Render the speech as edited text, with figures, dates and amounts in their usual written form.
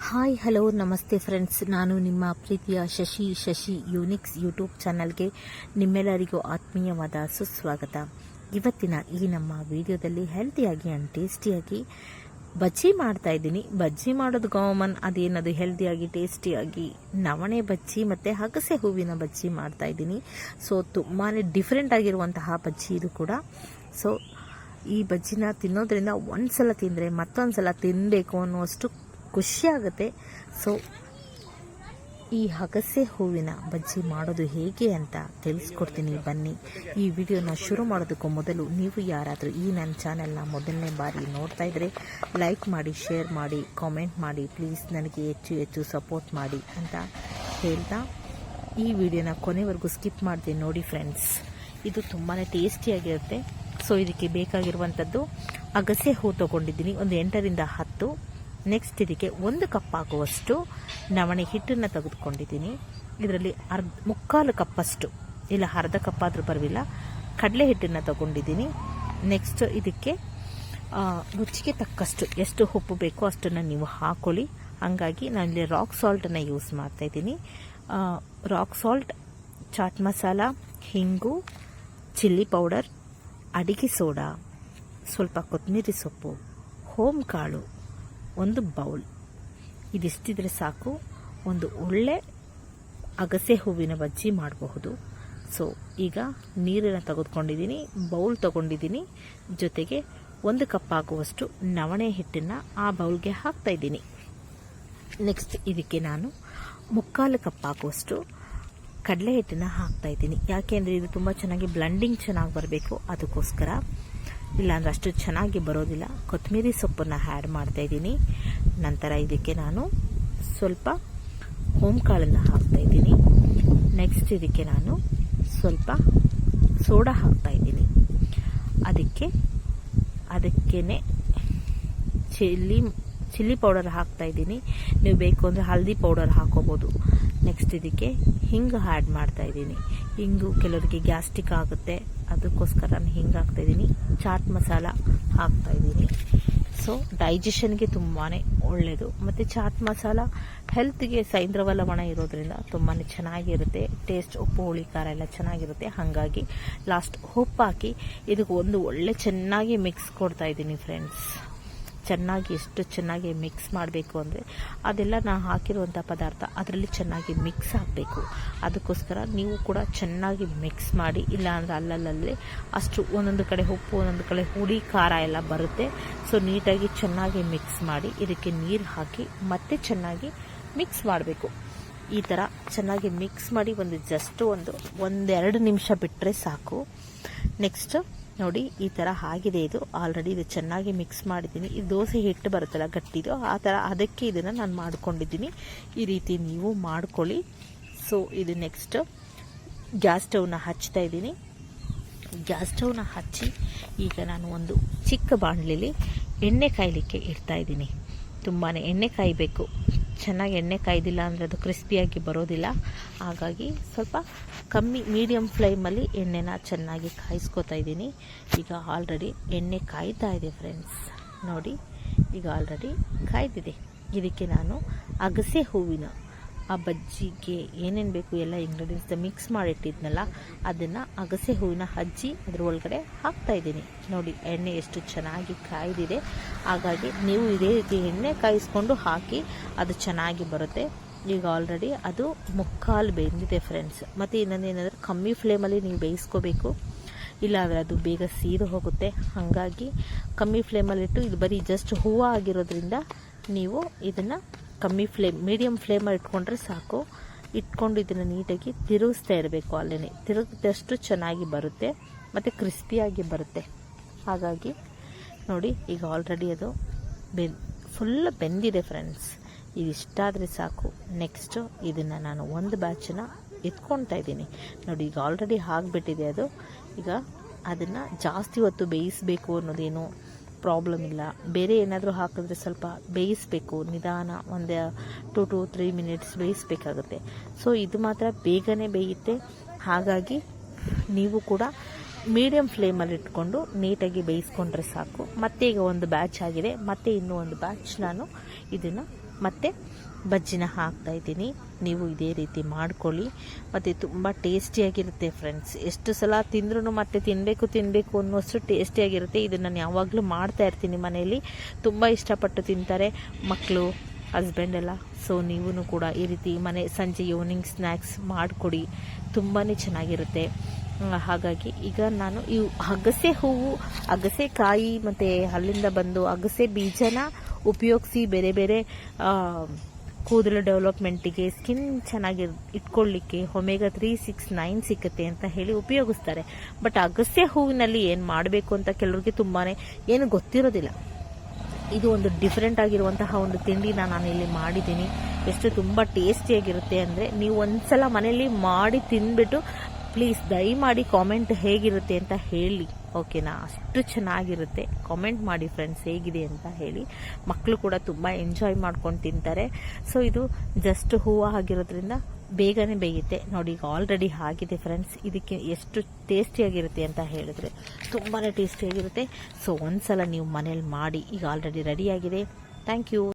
Hi hello ನಮಸ್ತೆ friends, ನಾನು ನಿಮ್ಮ ಪ್ರೀತಿಯ ಶಶಿ ಯೂನಿಕ್ಸ್ ಯೂಟ್ಯೂಬ್ ಚಾನಲ್ಗೆ ನಿಮ್ಮೆಲ್ಲರಿಗೂ ಆತ್ಮೀಯವಾದ ಸುಸ್ವಾಗತ. ಇವತ್ತಿನ ಈ ನಮ್ಮ ವಿಡಿಯೋದಲ್ಲಿ ಹೆಲ್ತಿಯಾಗಿ ಆ್ಯಂಡ್ ಟೇಸ್ಟಿಯಾಗಿ ಬಜ್ಜಿ ಮಾಡ್ತಾ ಇದ್ದೀನಿ. ಬಜ್ಜಿ ಮಾಡೋದು ಕಾಮನ್, ಅದೇನದು ಹೆಲ್ತಿಯಾಗಿ ಟೇಸ್ಟಿಯಾಗಿ ನವಣೆ ಬಜ್ಜಿ ಮತ್ತು ಅಗಸೆ ಹೂವಿನ ಬಜ್ಜಿ ಮಾಡ್ತಾ ಇದ್ದೀನಿ. ಸೊ ತುಂಬಾ ಡಿಫ್ರೆಂಟ್ ಆಗಿರುವಂತಹ ಬಜ್ಜಿ ಇದು ಕೂಡ. ಸೊ ಈ ಬಜ್ಜಿನ ತಿನ್ನೋದ್ರಿಂದ ಒಂದ್ಸಲ ತಿಂದರೆ ಮತ್ತೊಂದ್ಸಲ ತಿನ್ನಬೇಕು ಅನ್ನುವಷ್ಟು ಖುಷಿಯಾಗುತ್ತೆ. ಸೊ ಈ ಅಗಸೆ ಹೂವಿನ ಬಜ್ಜಿ ಮಾಡೋದು ಹೇಗೆ ಅಂತ ತಿಳಿಸ್ಕೊಡ್ತೀನಿ, ಬನ್ನಿ. ಈ ವಿಡಿಯೋನ ಶುರು ಮಾಡೋದಕ್ಕೂ ಮೊದಲು ನೀವು ಯಾರಾದರೂ ಈ ನನ್ನ ಚಾನೆಲ್ನ ಮೊದಲನೇ ಬಾರಿ ನೋಡ್ತಾ ಇದ್ದರೆ ಲೈಕ್ ಮಾಡಿ, ಶೇರ್ ಮಾಡಿ, ಕಾಮೆಂಟ್ ಮಾಡಿ, ಪ್ಲೀಸ್ ನನಗೆ ಹೆಚ್ಚು ಸಪೋರ್ಟ್ ಮಾಡಿ ಅಂತ ಹೇಳ್ತಾ ಈ ವಿಡಿಯೋನ ಕೊನೆವರೆಗೂ ಸ್ಕಿಪ್ ಮಾಡಿದೆ ನೋಡಿ ಫ್ರೆಂಡ್ಸ್. ಇದು ತುಂಬಾ ಟೇಸ್ಟಿಯಾಗಿರುತ್ತೆ. ಸೊ ಇದಕ್ಕೆ ಬೇಕಾಗಿರುವಂಥದ್ದು ಅಗಸೆ ಹೂ ತೊಗೊಂಡಿದ್ದೀನಿ, ಒಂದು 8ರಿಂದ 10. ನೆಕ್ಸ್ಟ್ ಇದಕ್ಕೆ 1 ಕಪ್ ಆಗುವಷ್ಟು ನವಣೆ ಹಿಟ್ಟನ್ನು ತೆಗೆದುಕೊಂಡಿದ್ದೀನಿ. ಇದರಲ್ಲಿ ಮುಕ್ಕಾಲು ಕಪ್ಪಷ್ಟು, ಇಲ್ಲ ಅರ್ಧ ಕಪ್ ಆದರೂ ಪರವಾಗಿಲ್ಲ, ಕಡಲೆ ಹಿಟ್ಟನ್ನು ತಗೊಂಡಿದ್ದೀನಿ. ನೆಕ್ಸ್ಟ್ ಇದಕ್ಕೆ ರುಚಿಗೆ ತಕ್ಕಷ್ಟು ಎಷ್ಟು ಉಪ್ಪು ಬೇಕೋ ಅಷ್ಟನ್ನು ನೀವು ಹಾಕೊಳ್ಳಿ. ಹಾಗಾಗಿ ನಾನಿಲ್ಲಿ ರಾಕ್ ಸಾಲ್ಟನ್ನು ಯೂಸ್ ಮಾಡ್ತಾಯಿದ್ದೀನಿ. ರಾಕ್ ಸಾಲ್ಟ್, ಚಾಟ್ ಮಸಾಲ, ಹಿಂಗು, ಚಿಲ್ಲಿ ಪೌಡರ್, ಅಡಿಗೆ ಸೋಡಾ, ಸ್ವಲ್ಪ ಕೊತ್ತಂಬರಿ ಸೊಪ್ಪು, ಹೋಮ್ ಕಾಳು, 1 ಬೌಲ್. ಇದಿಷ್ಟಿದ್ರೆ ಸಾಕು, ಒಂದು ಒಳ್ಳೆ ಅಗಸೆ ಹೂವಿನ ಬಜ್ಜಿ ಮಾಡಬಹುದು. ಸೊ ಈಗ ನೀರನ್ನು ತೆಗೆದುಕೊಂಡಿದ್ದೀನಿ, ಬೌಲ್ ತೊಗೊಂಡಿದ್ದೀನಿ, ಜೊತೆಗೆ 1 ಕಪ್ ಆಗುವಷ್ಟು ನವಣೆ ಹಿಟ್ಟನ್ನು ಆ ಬೌಲ್ಗೆ ಹಾಕ್ತಾಯಿದ್ದೀನಿ. ನೆಕ್ಸ್ಟ್ ಇದಕ್ಕೆ ನಾನು ಮುಕ್ಕಾಲು ಕಪ್ ಆಗುವಷ್ಟು ಕಡಲೆ ಹಿಟ್ಟನ್ನು ಹಾಕ್ತಾಯಿದ್ದೀನಿ. ಯಾಕೆಂದರೆ ಇದು ತುಂಬ ಚೆನ್ನಾಗಿ ಬ್ಲೆಂಡಿಂಗ್ ಚೆನ್ನಾಗಿ ಬರಬೇಕು, ಅದಕ್ಕೋಸ್ಕರ. ಇಲ್ಲಾಂದ್ರೆ ಅಷ್ಟು ಚೆನ್ನಾಗಿ ಬರೋದಿಲ್ಲ. ಕೊತ್ತಂಬರಿ ಸೊಪ್ಪನ್ನು ಆ್ಯಡ್ ಮಾಡ್ತಾಯಿದ್ದೀನಿ. ನಂತರ ಇದಕ್ಕೆ ನಾನು ಸ್ವಲ್ಪ ಹೋಮ್ ಕಾಳನ್ನು ಹಾಕ್ತಾಯಿದ್ದೀನಿ. ನೆಕ್ಸ್ಟ್ ಇದಕ್ಕೆ ನಾನು ಸ್ವಲ್ಪ ಸೋಡಾ ಹಾಕ್ತಾಯಿದ್ದೀನಿ. ಅದಕ್ಕೇ ಚಿಲ್ಲಿ ಪೌಡರ್ ಹಾಕ್ತಾಯಿದ್ದೀನಿ. ನೀವು ಬೇಕು ಅಂದರೆ ಹಲ್ದಿ ಪೌಡರ್ ಹಾಕೋಬೋದು. ನೆಕ್ಸ್ಟ್ ಇದಕ್ಕೆ ಹಿಂಗು ಆ್ಯಡ್ ಮಾಡ್ತಾಯಿದ್ದೀನಿ. ಹಿಂಗು ಕೆಲವರಿಗೆ ಗ್ಯಾಸ್ಟ್ರಿಕ್ ಆಗುತ್ತೆ, ಅದಕ್ಕೋಸ್ಕರ ನಾನು ಹಿಂಗೆ ಹಾಕ್ತಾಯಿದ್ದೀನಿ. ಚಾಟ್ ಮಸಾಲ ಹಾಕ್ತಾಯಿದ್ದೀನಿ. ಸೊ ಡೈಜೆಷನ್ಗೆ ತುಂಬಾ ಒಳ್ಳೆಯದು. ಮತ್ತು ಚಾಟ್ ಮಸಾಲ ಹೆಲ್ತ್ಗೆ ಸೈಂದ್ರವ ಲವಣ ಇರೋದ್ರಿಂದ ತುಂಬಾ ಚೆನ್ನಾಗಿರುತ್ತೆ. ಟೇಸ್ಟ್, ಉಪ್ಪು, ಹುಳಿ, ಖಾರ ಎಲ್ಲ ಚೆನ್ನಾಗಿರುತ್ತೆ. ಹಾಗಾಗಿ ಲಾಸ್ಟ್ ಉಪ್ಪು ಹಾಕಿ ಇದಕ್ಕೆ ಒಂದು ಒಳ್ಳೆ ಚೆನ್ನಾಗಿ ಮಿಕ್ಸ್ ಕೊಡ್ತಾಯಿದ್ದೀನಿ ಫ್ರೆಂಡ್ಸ್. ಚೆನ್ನಾಗಿ ಎಷ್ಟು ಚೆನ್ನಾಗಿ ಮಿಕ್ಸ್ ಮಾಡಬೇಕು ಅಂದರೆ ಅದೆಲ್ಲ ನಾನು ಹಾಕಿರುವಂಥ ಪದಾರ್ಥ ಅದರಲ್ಲಿ ಚೆನ್ನಾಗಿ ಮಿಕ್ಸ್ ಆಗಬೇಕು. ಅದಕ್ಕೋಸ್ಕರ ನೀವು ಕೂಡ ಚೆನ್ನಾಗಿ ಮಿಕ್ಸ್ ಮಾಡಿ. ಇಲ್ಲಾಂದರೆ ಅಲ್ಲಲ್ಲೇ ಅಷ್ಟು ಒಂದೊಂದು ಕಡೆ ಉಪ್ಪು, ಒಂದೊಂದು ಕಡೆ ಹುಳಿ, ಖಾರ ಎಲ್ಲ ಬರುತ್ತೆ. ಸೊ ನೀಟಾಗಿ ಚೆನ್ನಾಗಿ ಮಿಕ್ಸ್ ಮಾಡಿ ಇದಕ್ಕೆ ನೀರು ಹಾಕಿ ಮತ್ತೆ ಚೆನ್ನಾಗಿ ಮಿಕ್ಸ್ ಮಾಡಬೇಕು. ಈ ಥರ ಚೆನ್ನಾಗಿ ಮಿಕ್ಸ್ ಮಾಡಿ ಒಂದೆರಡು ನಿಮಿಷ ಬಿಟ್ಟರೆ ಸಾಕು. ನೆಕ್ಸ್ಟ್ ನೋಡಿ, ಈ ಥರ ಆಗಿದೆ. ಇದು ಆಲ್ರೆಡಿ ಇದು ಚೆನ್ನಾಗಿ ಮಿಕ್ಸ್ ಮಾಡಿದ್ದೀನಿ. ಇದು ದೋಸೆ ಹಿಟ್ಟು ಬರುತ್ತಲ್ಲ ಗಟ್ಟಿದು, ಆ ಥರ ಅದಕ್ಕೆ ಇದನ್ನು ನಾನು ಮಾಡ್ಕೊಂಡಿದ್ದೀನಿ. ಈ ರೀತಿ ನೀವು ಮಾಡ್ಕೊಳ್ಳಿ. ಸೊ ಇದು ನೆಕ್ಸ್ಟ್ ಗ್ಯಾಸ್ ಸ್ಟವ್ನ ಹಚ್ತಾ ಇದ್ದೀನಿ. ಗ್ಯಾಸ್ ಸ್ಟವ್ನ ಹಚ್ಚಿ ಈಗ ನಾನು ಒಂದು ಚಿಕ್ಕ ಬಾಣಲೆಯಲ್ಲಿ ಎಣ್ಣೆ ಕಾಯಲಿಕ್ಕೆ ಇಡ್ತಾ ಇದ್ದೀನಿ. ತುಂಬಾ ಎಣ್ಣೆ ಕಾಯಬೇಕು. ಚೆನ್ನಾಗಿ ಎಣ್ಣೆ ಕಾಯ್ದಿಲ್ಲ ಅಂದರೆ ಅದು ಕ್ರಿಸ್ಪಿಯಾಗಿ ಬರೋದಿಲ್ಲ. ಹಾಗಾಗಿ ಸ್ವಲ್ಪ ಮೀಡಿಯಮ್ ಫ್ಲೇಮಲ್ಲಿ ಎಣ್ಣೆನ ಚೆನ್ನಾಗಿ ಕಾಯಿಸ್ಕೊತಾ ಇದ್ದೀನಿ. ಈಗ ಆಲ್ರೆಡಿ ಎಣ್ಣೆ ಕಾಯ್ತಾ ಇದೆ ಫ್ರೆಂಡ್ಸ್. ನೋಡಿ, ಈಗ ಆಲ್ರೆಡಿ ಕಾಯ್ದಿದೆ. ಇದಕ್ಕೆ ನಾನು ಅಗಸೆ ಹೂವಿನ ಆ ಬಜ್ಜಿಗೆ ಏನೇನು ಬೇಕು ಎಲ್ಲ ಇಂಗ್ರೀಡಿಯೆಂಟ್ಸ್ ಮಿಕ್ಸ್ ಮಾಡಿಟ್ಟಿದ್ನಲ್ಲ, ಅದನ್ನು ಅಗಸೆ ಹೂವಿನ ಹಜ್ಜಿ ಅದ್ರ ಒಳಗಡೆ ಹಾಕ್ತಾಯಿದ್ದೀನಿ. ನೋಡಿ, ಎಣ್ಣೆ ಎಷ್ಟು ಚೆನ್ನಾಗಿ ಕಾಯ್ದಿದೆ. ಹಾಗಾಗಿ ನೀವು ಇದೇ ರೀತಿ ಎಣ್ಣೆ ಕಾಯಿಸ್ಕೊಂಡು ಹಾಕಿ, ಅದು ಚೆನ್ನಾಗಿ ಬರುತ್ತೆ. ಈಗ ಆಲ್ರೆಡಿ ಅದು ಮುಕ್ಕಾಲು ಬೆಂದಿದೆ ಫ್ರೆಂಡ್ಸ್. ಮತ್ತು ಇನ್ನೊಂದೇನೆಂದರೆ ಕಮ್ಮಿ ಫ್ಲೇಮಲ್ಲಿ ನೀವು ಬೇಯಿಸ್ಕೋಬೇಕು, ಇಲ್ಲಾಂದರೆ ಅದು ಬೇಗ ಸೀದು ಹೋಗುತ್ತೆ. ಹಾಗಾಗಿ ಕಮ್ಮಿ ಫ್ಲೇಮಲ್ಲಿಟ್ಟು, ಇದು ಬರೀ ಜಸ್ಟ್ ಹೂವು ಆಗಿರೋದ್ರಿಂದ ನೀವು ಇದನ್ನು ಮೀಡಿಯಮ್ ಫ್ಲೇಮಲ್ಲಿ ಇಟ್ಕೊಂಡ್ರೆ ಸಾಕು. ಇಟ್ಕೊಂಡು ಇದನ್ನು ನೀಟಾಗಿ ತಿರುಗಿಸ್ತಾ ಇರಬೇಕು. ಅಲ್ಲೇ ತಿರುಗಿದಷ್ಟು ಚೆನ್ನಾಗಿ ಬರುತ್ತೆ ಮತ್ತು ಕ್ರಿಸ್ಪಿಯಾಗಿ ಬರುತ್ತೆ. ಹಾಗಾಗಿ ನೋಡಿ, ಈಗ ಆಲ್ರೆಡಿ ಅದು ಫುಲ್ ಬೆಂದಿದೆ ಫ್ರೆಂಡ್ಸ್. ಇದಿಷ್ಟಾದರೆ ಸಾಕು. ನೆಕ್ಸ್ಟು ಇದನ್ನು ನಾನು ಒಂದು ಬ್ಯಾಚನ್ನು ಎತ್ಕೊಳ್ತಾ ಇದ್ದೀನಿ. ನೋಡಿ, ಈಗ ಆಲ್ರೆಡಿ ಆಗಿಬಿಟ್ಟಿದೆ ಅದು. ಈಗ ಅದನ್ನು ಜಾಸ್ತಿ ಹೊತ್ತು ಬೇಯಿಸಬೇಕು ಅನ್ನೋದೇನು ಪ್ರಾಬ್ಲಮ್ ಇಲ್ಲ. ಬೇರೆ ಏನಾದರೂ ಹಾಕಿದ್ರೆ ಸ್ವಲ್ಪ ಬೇಯಿಸಬೇಕು, ನಿಧಾನ ಒಂದು 2 to 3 ಮಿನಿಟ್ಸ್ ಬೇಯಿಸಬೇಕಾಗುತ್ತೆ. ಸೊ ಇದು ಮಾತ್ರ ಬೇಗನೆ ಬೇಯುತ್ತೆ. ಹಾಗಾಗಿ ನೀವು ಕೂಡ ಮೀಡಿಯಮ್ ಫ್ಲೇಮಲ್ಲಿ ಇಟ್ಕೊಂಡು ನೀಟಾಗಿ ಬೇಯಿಸ್ಕೊಂಡ್ರೆ ಸಾಕು. ಮತ್ತೆ ಈಗ ಒಂದು ಬ್ಯಾಚ್ ಆಗಿದೆ, ಮತ್ತೆ ಇನ್ನೂ ಒಂದು ಬ್ಯಾಚ್ ನಾನು ಇದನ್ನು ಮತ್ತು ಬಜ್ಜಿನ ಹಾಕ್ತಾಯಿದ್ದೀನಿ. ನೀವು ಇದೇ ರೀತಿ ಮಾಡ್ಕೊಳ್ಳಿ, ಮತ್ತು ತುಂಬ ಟೇಸ್ಟಿಯಾಗಿರುತ್ತೆ ಫ್ರೆಂಡ್ಸ್. ಎಷ್ಟು ಸಲ ತಿಂದ್ರೂ ಮತ್ತೆ ತಿನ್ನಬೇಕು ಅನ್ನೋಷ್ಟು ಟೇಸ್ಟಿಯಾಗಿರುತ್ತೆ. ಇದನ್ನು ನಾನು ಯಾವಾಗಲೂ ಮಾಡ್ತಾಯಿರ್ತೀನಿ ಮನೆಯಲ್ಲಿ. ತುಂಬ ಇಷ್ಟಪಟ್ಟು ತಿಂತಾರೆ ಮಕ್ಕಳು, ಹಸ್ಬೆಂಡ್ ಎಲ್ಲ. ಸೊ ನೀವೂ ಕೂಡ ಈ ರೀತಿ ಸಂಜೆ ಈವ್ನಿಂಗ್ ಸ್ನ್ಯಾಕ್ಸ್ ಮಾಡಿಕೊಡಿ, ತುಂಬಾ ಚೆನ್ನಾಗಿರುತ್ತೆ. ಹಾಗಾಗಿ ಈಗ ನಾನು ಈ ಅಗಸೆ ಹೂವು, ಅಗಸೆ ಕಾಯಿ ಮತ್ತು ಅಲ್ಲಿಂದ ಬಂದು ಅಗಸೆ ಬೀಜನ ಉಪಯೋಗಿಸಿ ಬೇರೆ ಬೇರೆ ಕೂದಲು ಡೆವಲಪ್ಮೆಂಟಿಗೆ, ಸ್ಕಿನ್ ಚೆನ್ನಾಗಿ ಇಟ್ಕೊಳ್ಳಿಕ್ಕೆ ಒಮೆಗಾ 3, 6, 9 ಸಿಕ್ಕತ್ತೆ ಅಂತ ಹೇಳಿ ಉಪಯೋಗಿಸ್ತಾರೆ. ಬಟ್ ಅಗಸೆ ಹೂವಿನಲ್ಲಿ ಏನು ಮಾಡಬೇಕು ಅಂತ ಕೆಲವ್ರಿಗೆ ತುಂಬಾ ಏನು ಗೊತ್ತಿರೋದಿಲ್ಲ. ಇದು ಒಂದು ಡಿಫ್ರೆಂಟ್ ಆಗಿರುವಂತಹ ಒಂದು ತಿಂಡಿನ ನಾನು ಇಲ್ಲಿ ಮಾಡಿದ್ದೀನಿ. ಎಷ್ಟು ತುಂಬ ಟೇಸ್ಟಿಯಾಗಿರುತ್ತೆ ಅಂದರೆ, ನೀವು ಒಂದ್ಸಲ ಮನೆಯಲ್ಲಿ ಮಾಡಿ ತಿಂದ್ಬಿಟ್ಟು ಪ್ಲೀಸ್ ದಯಮಾಡಿ ಕಾಮೆಂಟ್ ಹೇಗಿರುತ್ತೆ ಅಂತ ಹೇಳಿ, ಓಕೆನಾ? ಅಷ್ಟು ಚೆನ್ನಾಗಿರುತ್ತೆ. ಕಾಮೆಂಟ್ ಮಾಡಿ ಫ್ರೆಂಡ್ಸ್ ಹೇಗಿದೆ ಅಂತ ಹೇಳಿ. ಮಕ್ಕಳು ಕೂಡ ತುಂಬ ಎಂಜಾಯ್ ಮಾಡ್ಕೊಂಡು ತಿಂತಾರೆ. ಸೊ ಇದು ಜಸ್ಟ್ ಹೂವು ಆಗಿರೋದ್ರಿಂದ ಬೇಗನೆ ಬೇಯುತ್ತೆ ನೋಡಿ. ಈಗ ಆಲ್ರೆಡಿ ಆಗಿದೆ ಫ್ರೆಂಡ್ಸ್. ಇದಕ್ಕೆ ಎಷ್ಟು ಟೇಸ್ಟಿಯಾಗಿರುತ್ತೆ ಅಂತ ಹೇಳಿದ್ರೆ ತುಂಬಾ ಟೇಸ್ಟಿಯಾಗಿರುತ್ತೆ. ಸೊ ಒಂದ್ಸಲ ನೀವು ಮನೇಲಿ ಮಾಡಿ. ಈಗ ಆಲ್ರೆಡಿ ರೆಡಿಯಾಗಿದೆ. Thank you.